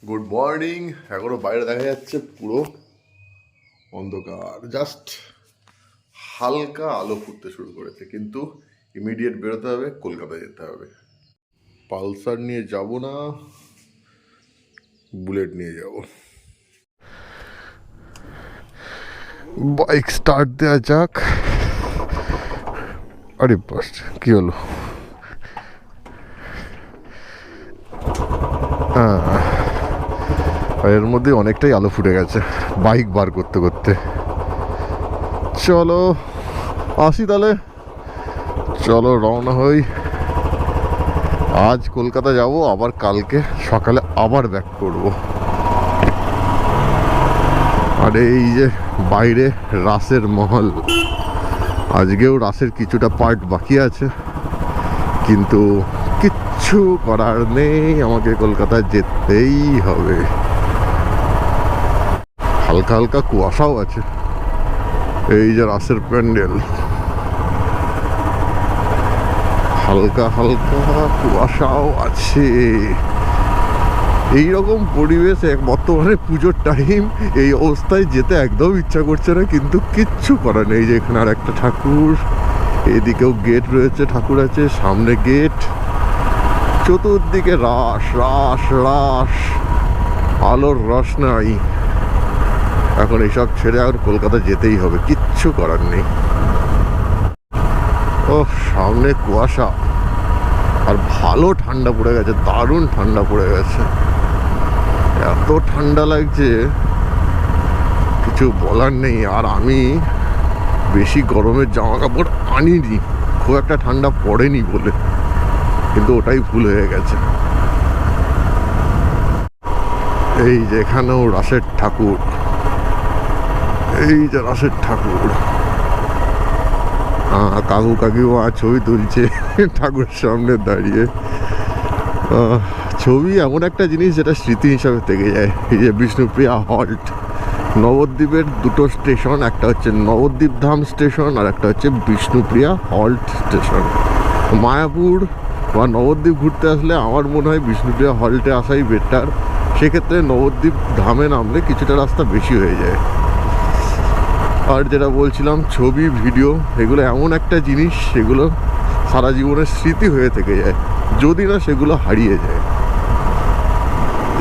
Good morning. এখনো বাইরে দেখা যাচ্ছে পুরো অন্ধকার, জাস্ট হালকা আলো ফুটতে শুরু করেছে, কিন্তু ইমিডিয়েট বেরোতে হবে, কলকাতা যেতে হবে। পালসার নিয়ে যাব না, বুলেট নিয়ে যাব। বাইক স্টার্ট দেওয়া যাক। আরে বাস, কি হলো? এর মধ্যে অনেকটাই আলো ফুটে গেছে বাইক বার করতে করতে। চলো আসি তাহলে, চলো রওনা হই। আজ কলকাতা যাব, আবার কালকে সকালে আবার ব্যাক করব। আর এই যে বাইরে রাসের মহল, আজকেও রাসের কিছুটা পার্ট বাকি আছে, কিন্তু কিচ্ছু করার নেই, আমাকে কলকাতা যেতেই হবে। হালকা হালকা কুয়াশাও আছে, এই যে রাসের প্যান্ডেল, হালকা হালকা কুয়াশাও আছে। এইরকম পরিবেশে বর্তমানে পুজোর টাইম, এই অবস্থায় যেতে একদম ইচ্ছা করছে না, কিন্তু কিচ্ছু করার নেই। যে এখানে আর একটা ঠাকুর, এদিকেও গেট রয়েছে, ঠাকুর আছে, সামনে গেট, চতুর্দিকে রাস রাস রাস, আলোর রস নাই। এখন এইসব ছেড়ে আর কলকাতা যেতেই হবে, কিচ্ছু করার নেই। ও সামনে কুয়াশা, আর ভালো ঠান্ডা পড়ে গেছে, দারুণ ঠান্ডা পড়ে গেছে, এত ঠান্ডা লাগছে কিছু বলার নেই। আর আমি বেশি গরমের জামা কাপড় আনিনি, খুব একটা ঠান্ডা পড়েনি বলে, কিন্তু ওটাই ভুল হয়ে গেছে। এই যে এখানেও রাসের ঠাকুর, এই যে রাসের ঠাকুর, কাকু কাকিমা ছবি তুলছে ঠাকুরের সামনে দাঁড়িয়ে। ছবি এমন একটা জিনিস যেটা স্মৃতি হিসাবে থেকে যায়। এই যে বিষ্ণুপ্রিয়া হল্ট, নবদ্বীপের দুটো স্টেশন, একটা হচ্ছে নবদ্বীপ ধাম স্টেশন আর একটা হচ্ছে বিষ্ণুপ্রিয়া হল্ট স্টেশন। মায়াপুর বা নবদ্বীপ ঘুরতে আসলে আমার মনে হয় বিষ্ণুপ্রিয়া হল্টে আসাই বেটার। সেক্ষেত্রে নবদ্বীপ ধামে নামলে কিছুটা রাস্তা বেশি হয়ে যায়। আর যেটা বলছিলাম, ছবি ভিডিও এগুলো এমন একটা জিনিস, সেগুলো সারা জীবনের স্মৃতি হয়ে থেকে যায়, যদি না সেগুলো হারিয়ে যায়।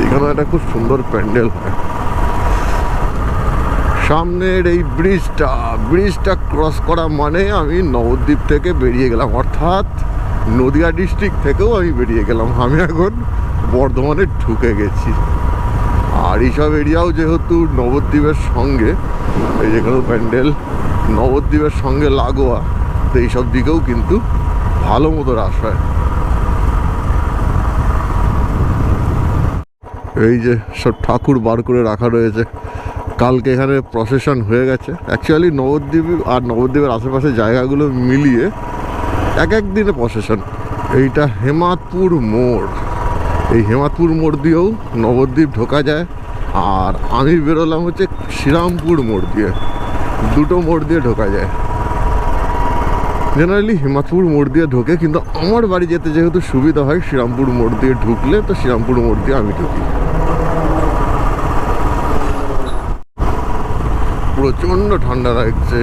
এখানে একটা খুব সুন্দর প্যান্ডেল হয়। সামনের এই ব্রিজটা ক্রস করা মানে আমি নবদ্বীপ থেকে বেরিয়ে গেলাম, অর্থাৎ নদিয়া ডিস্ট্রিক্ট থেকেও আমি বেরিয়ে গেলাম। আমি এখন বর্ধমানে ঢুকে গেছি। আর এইসব এরিয়াও যেহেতু নবদ্বীপের সঙ্গে, এই যেখানে প্যান্ডেল নবদ্বীপের সঙ্গে লাগোয়া, তো এইসব দিকেও কিন্তু ভালো মতো রাস হয়। এই যে সব ঠাকুর বার করে রাখা রয়েছে, কালকে এখানে প্রসেশন হয়ে গেছে। অ্যাকচুয়ালি নবদ্বীপ আর নবদ্বীপের আশেপাশে জায়গাগুলো মিলিয়ে এক এক দিনে প্রসেশন। এইটা হেমাদপুর মোড়, এই হেমাদপুর মোড় দিয়েও নবদ্বীপ ঢোকা যায়। আর আমি বেরোলাম হচ্ছে শ্রীরামপুর মোড় দিয়ে, দুটো মোড় দিয়ে ঢোকা যায়। জেনারেলি হেমাদপুর মোড় দিয়ে ঢোকে, কিন্তু আমার বাড়ি যেতে যেহেতু সুবিধা হয় শ্রীরামপুর মোড় দিয়ে ঢুকলে, তো শ্রীরামপুর মোড় দিয়ে আমি ঢুকি। প্রচণ্ড ঠান্ডা লাগছে,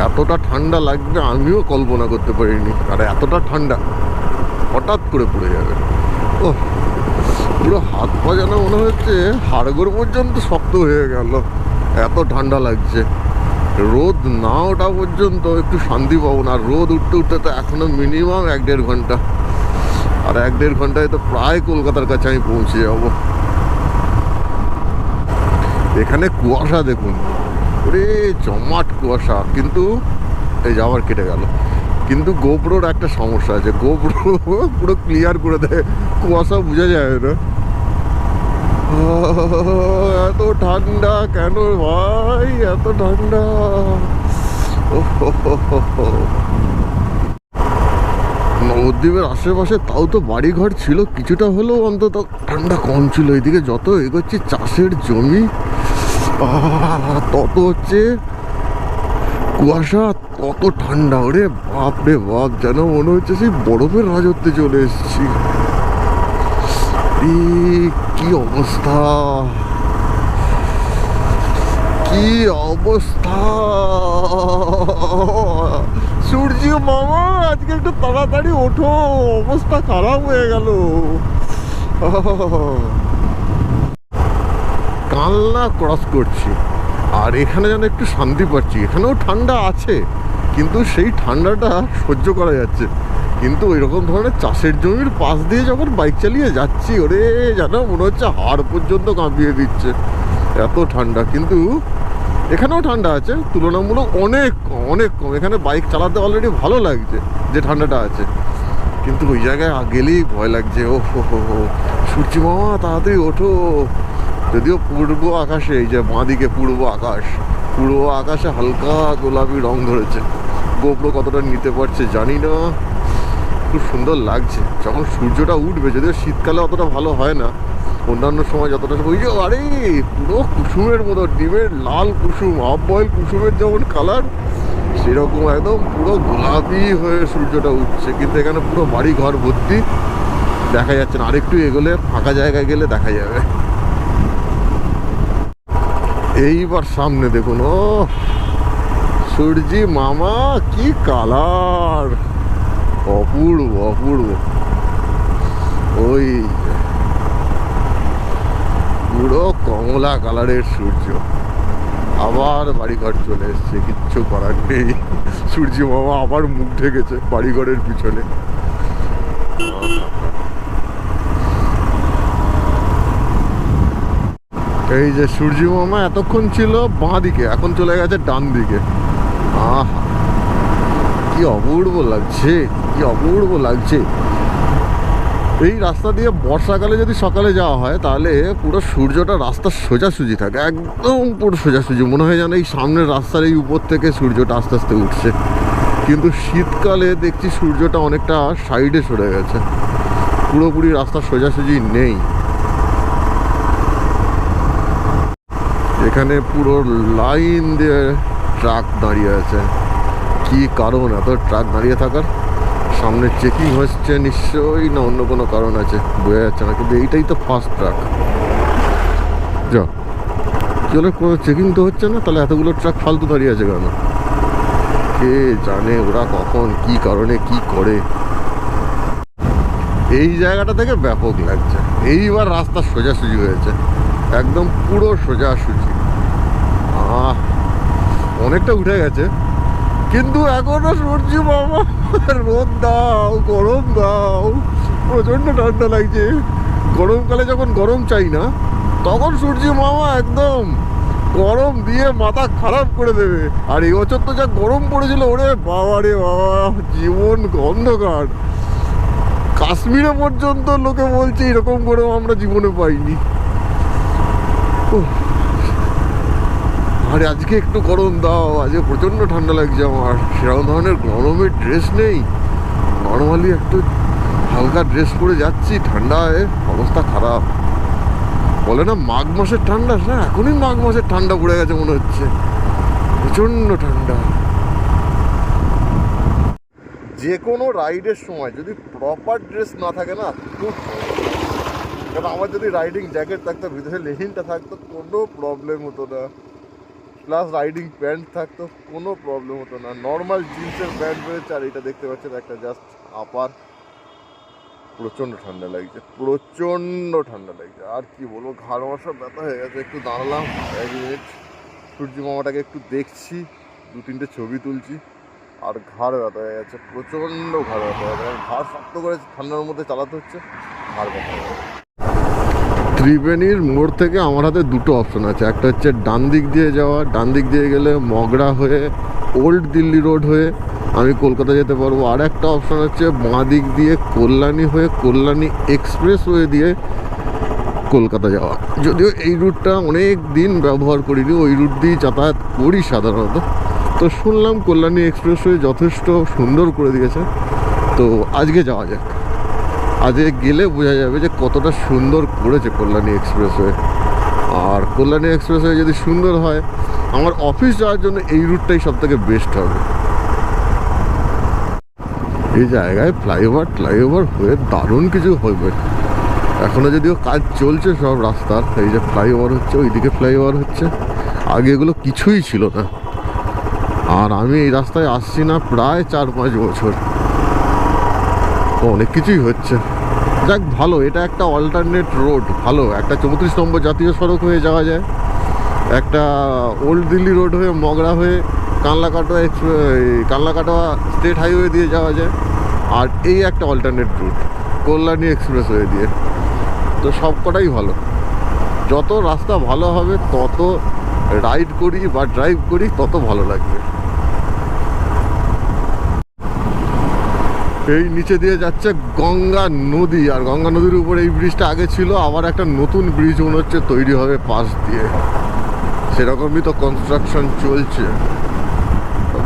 এতটা ঠান্ডা লাগবে আমিও কল্পনা করতে পারিনি। আর এতটা ঠান্ডা হঠাৎ করে পড়ে যাবে, ও পুরো হাত পা যেন মনে হচ্ছে হাড়গোড় পর্যন্ত শক্ত হয়ে গেল, এত ঠান্ডা লাগছে। রোদ না ওঠা পর্যন্ত একটু শান্তি পাবো না, রোদ উঠতে উঠতে তো এখনো মিনিমাম 1-1.5 ঘন্টা, আর 1-1.5 ঘন্টায় তো প্রায় কলকাতার কাছে আমি পৌঁছে যাব। এখানে কুয়াশা দেখুন, ওরে জমাট কুয়াশা, কিন্তু এই যে আবার কেটে গেল। কিন্তু গোপ্রোর একটা সমস্যা আছে, গোপ্রো পুরো ক্লিয়ার করে দেয়, কুয়াশা বোঝা যায় না। এত ঠান্ডা কেন ভাই, এত ঠান্ডা! নবদ্বীপের আশেপাশে তাও তো বাড়িঘর ছিল, কিছুটা হলেও অন্তত ঠান্ডা কম ছিল। এদিকে যত এগোচ্ছি চাষের জমি, তত হচ্ছে কুয়াশা, তত ঠান্ডা। ওরে বাপ রে বাপ, যেন মনে হচ্ছে সেই বরফের রাজত্বে চলে এসেছি। কি অবস্থা, কি অবস্থা! সূর্য মামা আজকে একটু তাড়াতাড়ি ওঠো, অবস্থা খারাপ হয়ে গেল। কালনা ক্রস করছি, আর এখানে যেন একটু শান্তি পাচ্ছি। এখানেও ঠান্ডা আছে, কিন্তু সেই ঠান্ডাটা সহ্য করা যাচ্ছে। কিন্তু ওইরকম ধরনের চাষের জমির পাশ দিয়ে যখন বাইক চালিয়ে যাচ্ছি, ওরে যেন মনে হচ্ছে হাড় পর্যন্ত কাঁপিয়ে দিচ্ছে, এত ঠান্ডা। কিন্তু এখানেও ঠান্ডা আছে, তুলনামূলক অনেক কম, অনেক কম। এখানে বাইক চালাতে অলরেডি ভালো লাগছে যে ঠান্ডাটা আছে, কিন্তু ওই জায়গায় গেলেই ভয় লাগছে। ও হো, সূর্য মামা তাড়াতাড়ি ওঠো। যদিও পূর্ব আকাশে, এই যে বাঁদিকে পূর্ব আকাশে হালকা গোলাপি রং ধরেছে। গোপ্রো কতটা নিতে পারছে জানি না, খুব সুন্দর লাগছে যখন সূর্যটা উঠবে। যদিও শীতকালে অতটা ভালো হয় না, অন্যান্য সময় যতটা ওই যে আরে পুরো কুসুমের মতো, ডিমের লাল কুসুম, হাফ বয়েল কুসুমের যেমন কালার, সেরকম একদম পুরো গোলাপি হয়ে সূর্যটা উঠছে। কিন্তু এখানে পুরো বাড়ি ঘর ভর্তি, দেখা যাচ্ছে না। আরেকটু এগোলে ফাঁকা জায়গায় গেলে দেখা যাবে। এইবার সামনে দেখুন, ও সূর্যি মামা কি কালার, অপূর্ব অপূর্ব। ওই পুরো কমলা কালারের সূর্য। আবার বাড়িঘর চলে এসছে, কিচ্ছু করার নেই। সূর্য মামা আবার মুখ ঢেকেছে বাড়িঘরের পিছনে। এই যে সূর্য মামা এতক্ষণ ছিল বাঁ দিকে, এখন চলে গেছে ডান দিকে। আহা, কি অপূর্ব লাগছে, কি অপূর্ব লাগছে। এই রাস্তা দিয়ে বর্ষাকালে যদি সকালে যাওয়া হয়, তাহলে পুরো সূর্যটা রাস্তার সোজাসুজি থাকে, একদম পুরো সোজাসুজি। মনে হয় যেন এই সামনের রাস্তার এই উপর থেকে সূর্যটা আস্তে আস্তে উঠছে। কিন্তু শীতকালে দেখছি সূর্যটা অনেকটা সাইডে সরে গেছে, পুরোপুরি রাস্তার সোজাসুজি নেই। এখানে পুরো লাইন দিয়ে ট্রাক দাঁড়িয়ে আছে। কি কারণ এত ট্রাক দাঁড়িয়ে থাকার? সামনে চেকিং হচ্ছে নিশ্চয়ই, না অন্য কোনো কারণ আছে, বোঝা যাচ্ছে না। কিন্তু এইটাই তো ফার্স্ট ট্রাক। যা চলো, কোনো চেকিং তো হচ্ছে না, তাহলে এতগুলো ট্রাক ফালতু দাঁড়িয়ে আছে কেন? কে জানে ওরা কখন কি কারণে কি করে। এই জায়গাটা থেকে ব্যাপক লাগছে। এইবার রাস্তা সোজাসুজি হয়েছে, একদম পুরো সোজাসুজি। অনেকটা উঠে গেছে, কিন্তু এখনো সূর্য মামা রোদ দাও, গরম দাও, প্রচন্ড ঠান্ডা লাগছে। গরমকালে যখন গরম চাই না, তখন সূর্য মামা একদম গরম দিয়ে মাথা খারাপ করে দেবে। আর এই বছর তো যা গরম পড়েছিল, ওরে বাবা রে বাবা, জীবন অন্ধকার। কাশ্মীরে পর্যন্ত লোকে বলছে এরকম গরম আমরা জীবনে পাইনি। আরে আজকে একটু গরম দাও, আজকে প্রচণ্ড ঠান্ডা লাগছে আমার। সেরকম ধরনের গরমের ড্রেস নেই, নর্মালি একটু হালকা ড্রেস পরে যাচ্ছি, ঠান্ডায় অবস্থা খারাপ। বলে না মাঘ মাসের ঠান্ডা, না এখনই মাঘ মাসের ঠান্ডা পড়ে গেছে মনে হচ্ছে, প্রচণ্ড ঠান্ডা। যে কোনো রাইডের সময় যদি প্রপার ড্রেস না থাকে না, খুব, কারণ আমার যদি রাইডিং জ্যাকেট থাকতো, ভিতরে লেগিংটা থাকতো, কোনো প্রবলেম হতো না। প্লাস রাইডিং প্যান্ট থাকতো, কোনো প্রবলেম হতো না। নর্মাল জিন্সের প্যান্ট রয়েছে, আর এটা দেখতে পাচ্ছেন একটা জাস্ট আপার। প্রচণ্ড ঠান্ডা লাগছে, প্রচণ্ড ঠান্ডা লাগছে। আর কি বলবো, ঘাড় আমার সব ব্যথা হয়ে গেছে। একটু দাঁড়ালাম 1 মিনিট, সূর্য মামাটাকে একটু দেখছি, 2-3টে ছবি তুলছি, আর ঘাড় ব্যথা হয়ে গেছে, প্রচণ্ড ঘাড় ব্যথা হয়ে গেছে। ঘাড় শক্ত করে ঠান্ডার মধ্যে চালাতে হচ্ছে, ঘাড় ব্যথা হয়ে গেছে। ত্রিবেণীর মোড় থেকে আমার হাতে দুটো অপশন আছে। একটা হচ্ছে ডান দিক দিয়ে যাওয়া, ডান দিক দিয়ে গেলে মগরা হয়ে ওল্ড দিল্লি রোড হয়ে আমি কলকাতা যেতে পারবো। আর একটা অপশন হচ্ছে বাঁ দিক দিয়ে কল্যাণী হয়ে কল্যাণী এক্সপ্রেস ওয়ে দিয়ে কলকাতা যাওয়া। যদিও এই রুটটা অনেক দিন ব্যবহার করিনি, ওই রুট দিয়েই যাতায়াত করি সাধারণত। তো শুনলাম কল্যাণী এক্সপ্রেস ওয়ে যথেষ্ট সুন্দর করে দিয়েছে, তো আজকে যাওয়া যাক। আজকে গেলে বোঝা যাবে যে কতটা সুন্দর করেছে কল্যাণী এক্সপ্রেসওয়ে। আর কল্যাণী এক্সপ্রেসওয়ে যদি সুন্দর হয়, আমার অফিস যাওয়ার জন্য এই রুটটাই সব থেকে বেস্ট হবে। এই জায়গায় ফ্লাইওভার হয়ে দারুণ কিছু হবে। এখনো যদিও কাজ চলছে সব রাস্তার, এই যে ফ্লাইওভার হচ্ছে, ওইদিকে ফ্লাইওভার হচ্ছে, আগে এগুলো কিছুই ছিল না। আর আমি এই রাস্তায় আসছি না প্রায় 4-5 বছর, তো অনেক কিছুই হচ্ছে। যাক ভালো, এটা একটা অল্টারনেট রোড, ভালো। একটা 34 নম্বর জাতীয় সড়ক হয়ে যাওয়া যায়, একটা ওল্ড দিল্লি রোড হয়ে মগরা হয়ে কানলাকাটোয়া স্টেট হাইওয়ে দিয়ে যাওয়া যায়, আর এই একটা অল্টারনেট রুট কল্যাণী এক্সপ্রেসওয়ে দিয়ে। তো সব কটাই ভালো। যত রাস্তা ভালো হবে তত রাইড করি বা ড্রাইভ করি তত ভালো লাগবে। এই নিচে দিয়ে যাচ্ছে গঙ্গা নদী, আর গঙ্গা নদীর উপরে এই ব্রিজটা আগে ছিল, আবার একটা নতুন ব্রিজ মনে হচ্ছে তৈরি হবে পাশ দিয়ে, সেরকমই তো কনস্ট্রাকশন চলছে।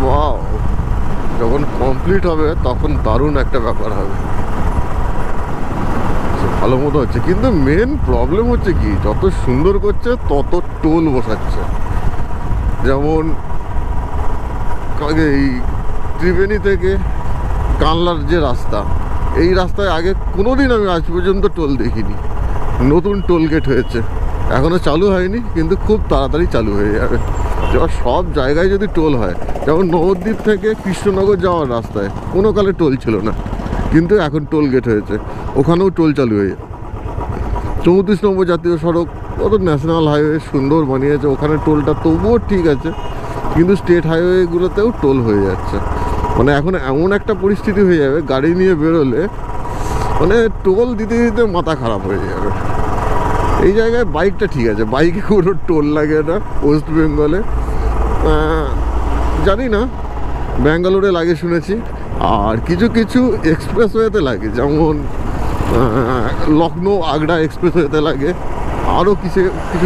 ওয়াও, যখন কমপ্লিট হবে তখন দারুণ একটা ব্যাপার হবে, ভালো মতো হচ্ছে। কিন্তু মেন প্রবলেম হচ্ছে কি, যত সুন্দর করছে তত টোল বসাচ্ছে। যেমন এই ত্রিবেণী থেকে কানলার যে রাস্তা, এই রাস্তায় আগে কোনোদিন আমি আজ পর্যন্ত টোল দেখিনি। নতুন টোল গেট হয়েছে, এখনও চালু হয়নি, কিন্তু খুব তাড়াতাড়ি চালু হয়ে যাবে। এবার সব জায়গায় যদি টোল হয়, যেমন নবদ্বীপ থেকে কৃষ্ণনগর যাওয়ার রাস্তায় কোনো কালে টোল ছিল না, কিন্তু এখন টোল গেট হয়েছে, ওখানেও টোল চালু হয়ে যায়। 34 নম্বর জাতীয় সড়ক, কত ন্যাশনাল হাইওয়ে সুন্দর বানিয়েছে, ওখানে টোলটা তবুও ঠিক আছে, কিন্তু স্টেট হাইওয়েগুলোতেও টোল হয়ে যাচ্ছে। মানে এখন এমন একটা পরিস্থিতি হয়ে যাবে, গাড়ি নিয়ে বেরোলে মানে টোল দিতে দিতে মাথা খারাপ হয়ে যাবে। এই জায়গায় বাইকটা ঠিক আছে, বাইকে কোনো টোল লাগে না ওয়েস্ট বেঙ্গলে, জানি না, ব্যাঙ্গালোরে লাগে শুনেছি, আর কিছু কিছু এক্সপ্রেসওয়েতে লাগে, যেমন লখনৌ আগ্রা এক্সপ্রেসওয়েতে লাগে, আরও কিছু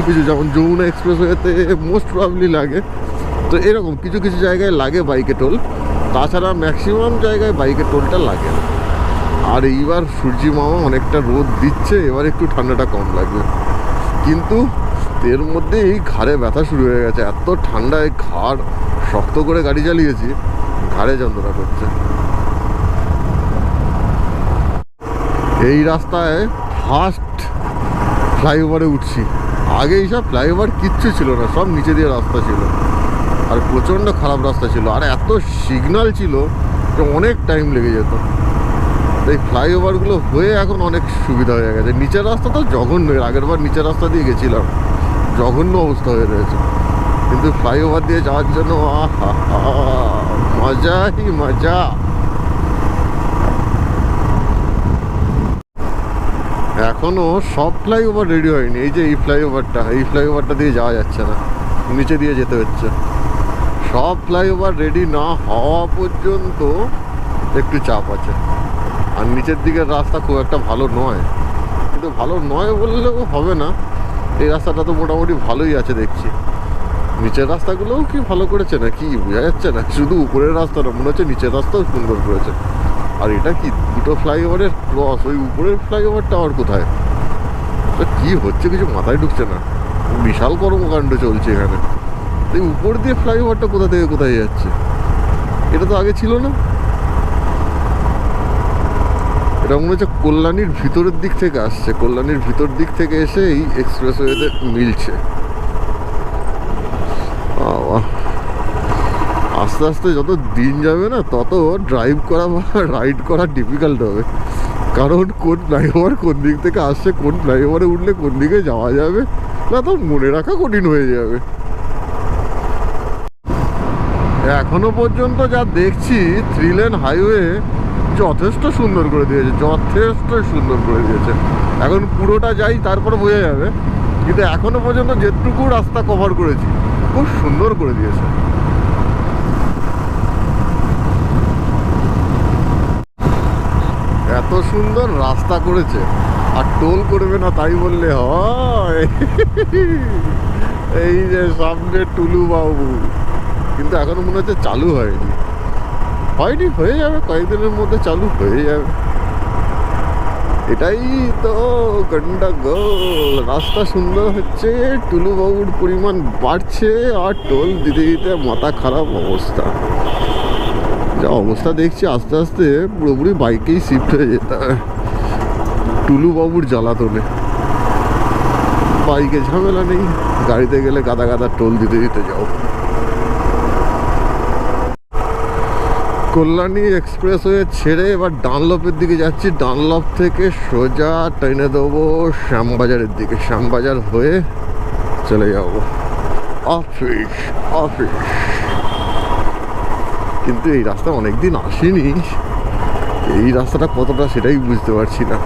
কিছু যেমন যমুনা এক্সপ্রেসওয়েতে মোস্ট প্রবাবলি লাগে। তো এরকম কিছু কিছু জায়গায় লাগে বাইকে টোল, তাছাড়া ম্যাক্সিমাম জায়গায় বাইকের টোলটা লাগে না। আর এইবার সূর্যি মামা অনেকটা রোদ দিচ্ছে, এবার একটু ঠান্ডাটা কম লাগবে, কিন্তু এর মধ্যে এই ঘাড়ে ব্যথা শুরু হয়ে গেছে। এত ঠান্ডায় ঘাড় শক্ত করে গাড়ি চালিয়েছি, ঘাড়ে যন্ত্রণা করছে। এই রাস্তায় ফার্স্ট ফ্লাইওভারে উঠছি, আগে এইসব ফ্লাইওভার কিচ্ছু ছিল না, সব নিচে দিয়ে রাস্তা ছিল, আর প্রচণ্ড খারাপ রাস্তা ছিল, আর এত সিগন্যাল ছিল যে অনেক টাইম লেগে যেত। এই ফ্লাইওভারগুলো হয়ে এখন অনেক সুবিধা হয়ে গেছে। নিচের রাস্তা তো জঘন্য, আগের বার নিচের রাস্তা দিয়ে গেছিলাম, জঘন্য অবস্থা হয়ে রয়েছে, কিন্তু ফ্লাইওভার দিয়ে যাওয়ার জন্য আহা মজাই মজা। এখনো সব ফ্লাইওভার রেডি হয়নি, এই যে এই ফ্লাইওভারটা দিয়ে যাওয়া যাচ্ছে না, নিচে দিয়ে যেতে হচ্ছে। সব ফ্লাইওভার রেডি না হওয়া পর্যন্ত একটু চাপ আছে। আর নিচের দিকের রাস্তা খুব একটা ভালো নয়, কিন্তু ভালো নয় বললেও হবে না, এই রাস্তাটা তো মোটামুটি ভালোই আছে দেখছি। নিচের রাস্তাগুলোও কি ভালো করেছে না কি বোঝা যাচ্ছে না, শুধু উপরের রাস্তাটা মনে হচ্ছে, নিচের রাস্তাও সুন্দর করেছে। আর এটা কি দুটো ফ্লাইওভারের ক্রস, ওই উপরের ফ্লাইওভারটা আর কোথায়, কি হচ্ছে কিছু মাথায় ঢুকছে না, বিশাল কর্মকাণ্ড চলছে এখানে। এই উপর দিয়ে ফ্লাইওভারটা কোথা থেকে কোথায় যাচ্ছে, এটা তো আগে ছিল না। এটা মনে হচ্ছে কল্যাণীর ভিতরের দিক থেকে আসছে, কল্যাণীর ভিতর দিক থেকে এসে এই এক্সপ্রেসওয়েতে মিলছে। আস্তে আস্তে যত দিন যাবে না, তত ড্রাইভ করা বা রাইড করা ডিফিকাল্ট হবে, কারণ কোন ফ্লাইওভার কোন দিক থেকে আসছে, কোন ফ্লাইওভারে উঠলে কোন দিকে যাওয়া যাবে না, তো মনে রাখা কঠিন হয়ে যাবে। এখনো পর্যন্ত যা দেখছি 3 লেন হাইওয়ে যথেষ্ট সুন্দর করে দিয়েছে, যথেষ্ট সুন্দর করে দিয়েছে। এখন পুরোটা যাই তারপর বোঝা যাবে, কিন্তু এখনো পর্যন্ত যেটুকু রাস্তা কভার করেছি খুব সুন্দর করে দিয়েছে। এত সুন্দর রাস্তা করেছে, আর টোল করবে না তাই বললে হয়? এই যে সামনে টুলু বাবু, কিন্তু এখনো মনে হচ্ছে চালু হয়নি, হয়ে যাবে কয়েকদিনের মধ্যে, চালু হয়ে যাবে। এটাই তো গন্ডগোল, রাস্তা সুন্দর হচ্ছে, টুলু বাবুর পরিমাণ বাড়ছে, আর টোল দিতে দিতে মাথা খারাপ অবস্থা। যা অবস্থা দেখছি আস্তে আস্তে পুরোপুরি বাইকেই শিফট হয়ে যেতে হবে। টুলু বাবুর জ্বালাতনে বাইকে ঝামেলা নেই, গাড়িতে গেলে গাদা গাদা টোল দিতে দিতে যাও। কল্যাণী এক্সপ্রেসওয়ে ছেড়ে এবার ডানলপের দিকে যাচ্ছি। ডানলপ থেকে সোজা ট্রেনে দেবো শ্যামবাজারের দিকে। শ্যামবাজার হয়ে চলে যাব অফিস। কিন্তু এই রাস্তা অনেকদিন আসেনি, এই রাস্তাটা কতটা সেটাই বুঝতে পারছি না।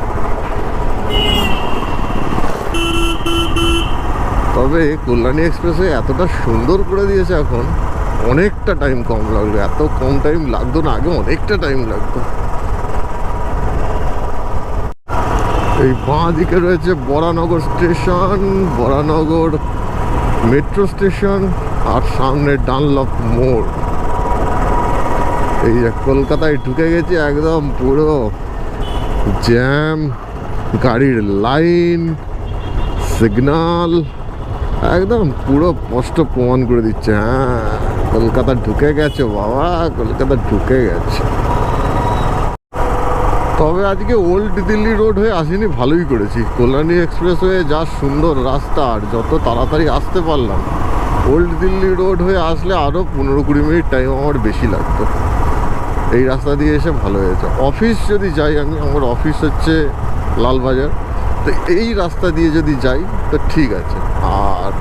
তবে কল্যাণী এক্সপ্রেসওয়ে এতটা সুন্দর করে দিয়েছে এখন, অনেকটা টাইম কম লাগবে। এত কম টাইম লাগতো না, আগে অনেকটা টাইম লাগতো। এই বাঁ দিকে রয়েছে Baranagar station, Baranagar metro station, আর সামনে ডানলপ মোড়। এই যে কলকাতায় ঢুকে গেছি, একদম পুরো জ্যাম, গাড়ির লাইন, সিগনাল, একদম পুরো স্পষ্ট প্রমাণ করে দিচ্ছে হ্যাঁ কলকাতা ঢুকে গেছে বাবা, কলকাতা ঢুকে গেছে। তবে আজকে ওল্ড দিল্লি রোড হয়ে আসিনি, ভালোই করেছি। কল্যাণী এক্সপ্রেসওয়ে যা সুন্দর রাস্তা, আর যত তাড়াতাড়ি আসতে পারলাম। ওল্ড দিল্লি রোড হয়ে আসলে আরও 15-20 মিনিট টাইম আমার বেশি লাগতো। এই রাস্তা দিয়ে এসে ভালো হয়েছে। অফিস যদি যাই আমি, আমার অফিস হচ্ছে লালবাজার, তো এই রাস্তা দিয়ে যদি যাই তো ঠিক আছে। আর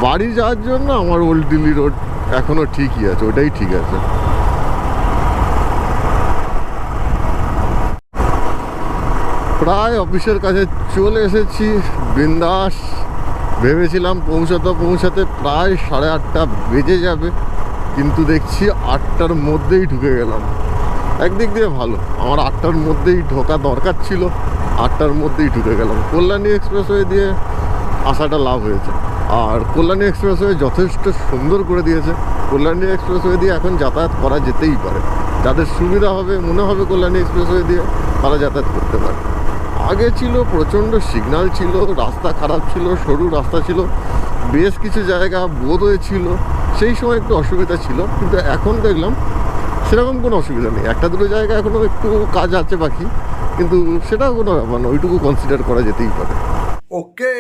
বাড়ি যাওয়ার জন্য আমার ওল্ড দিল্লি রোড এখনও ঠিকই আছে, ওটাই ঠিক আছে। প্রায় অফিসের কাছে চলে এসেছি, বিন্দাস। ভেবেছিলাম পৌঁছাতে প্রায় 8:30 বেজে যাবে, কিন্তু দেখছি 8টার মধ্যেই ঢুকে গেলাম। একদিক দিয়ে ভালো, আমার 8টার মধ্যেই ঢোকা দরকার ছিল, 8টার মধ্যেই ঢুকে গেলাম। কল্যাণী এক্সপ্রেসওয়ে দিয়ে আসাটা লাভ হয়েছে। আর কল্যাণী এক্সপ্রেসওয়ে যথেষ্ট সুন্দর করে দিয়েছে। কল্যাণী এক্সপ্রেসওয়ে দিয়ে এখন যাতায়াত করা যেতেই পারে, যাদের সুবিধা হবে মনে হবে কল্যাণী এক্সপ্রেসওয়ে দিয়ে, তারা যাতায়াত করতে পারে। আগে ছিল প্রচণ্ড সিগন্যাল ছিল, রাস্তা খারাপ ছিল, সরু রাস্তা ছিল, বেশ কিছু জায়গা বোধহয় ছিল, সেই সময় একটু অসুবিধা ছিল। কিন্তু এখন দেখলাম সেরকম কোনো অসুবিধা নেই। 1-2 জায়গা এখনও একটু কাজ আছে বাকি, কিন্তু সেটাও কোনো ব্যাপার না, ওইটুকু কনসিডার করা যেতেই পারে। ওকে,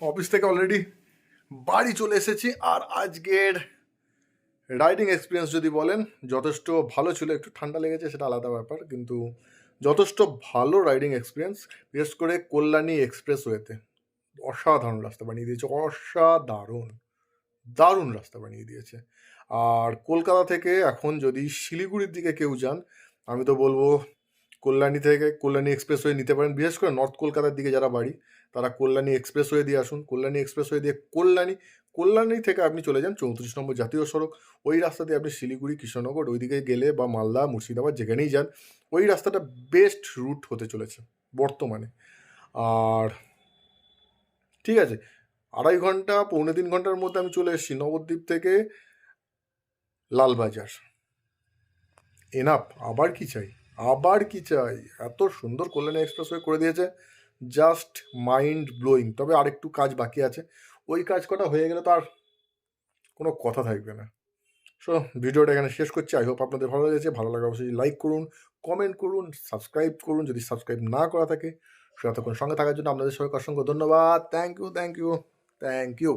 অফিস থেকে অলরেডি বাড়ি চলে এসেছি। আর আজকের রাইডিং এক্সপিরিয়েন্স যদি বলেন, যথেষ্ট ভালো ছিল। একটু ঠান্ডা লেগেছে সেটা আলাদা ব্যাপার, কিন্তু যথেষ্ট ভালো রাইডিং এক্সপিরিয়েন্স। বিশেষ করে কল্যাণী এক্সপ্রেসওয়েতে অসাধারণ রাস্তা বানিয়ে দিয়েছে, দারুণ রাস্তা বানিয়ে দিয়েছে। আর কলকাতা থেকে এখন যদি শিলিগুড়ির দিকে কেউ যান, আমি তো বলবো কল্যাণী থেকে কল্যাণী এক্সপ্রেসওয়ে নিতে পারেন। বিশেষ করে নর্থ কলকাতার দিকে যারা বাড়ি, তারা কল্যাণী এক্সপ্রেসওয়ে দিয়ে আসুন। কল্যাণী এক্সপ্রেসওয়ে দিয়ে কল্যাণী থেকে আপনি চলে যান 34 নম্বর জাতীয় সড়ক। ওই রাস্তা দিয়ে আপনি শিলিগুড়ি, কৃষ্ণনগর ওইদিকে গেলে, বা মালদা, মুর্শিদাবাদ যেখানেই যান, ওই রাস্তাটা বেস্ট রুট হতে চলেছে বর্তমানে। আর ঠিক আছে, 2.5 ঘন্টা 3.25 ঘন্টার মধ্যে আমি চলে এসেছি নবদ্বীপ থেকে লালবাজার। এনাফ, আবার কি চাই। এত সুন্দর কল্যাণী এক্সপ্রেসওয়ে করে দিয়েছে, জাস্ট মাইন্ড ব্লোয়িং। তবে আরেকটু কাজ বাকি আছে, ওই কাজ কটা হয়ে গেলে তো আর কোনো কথা থাকবে না। সো ভিডিওটা এখানে শেষ করছি। আই হোপ আপনাদের ভালো লেগেছে। ভালো লাগলে অবশ্যই লাইক করুন, কমেন্ট করুন, সাবস্ক্রাইব করুন যদি সাবস্ক্রাইব না করা থাকে। এতক্ষণ সঙ্গে থাকার জন্য আপনাদের সবাইকে অসংখ্য ধন্যবাদ। Thank you.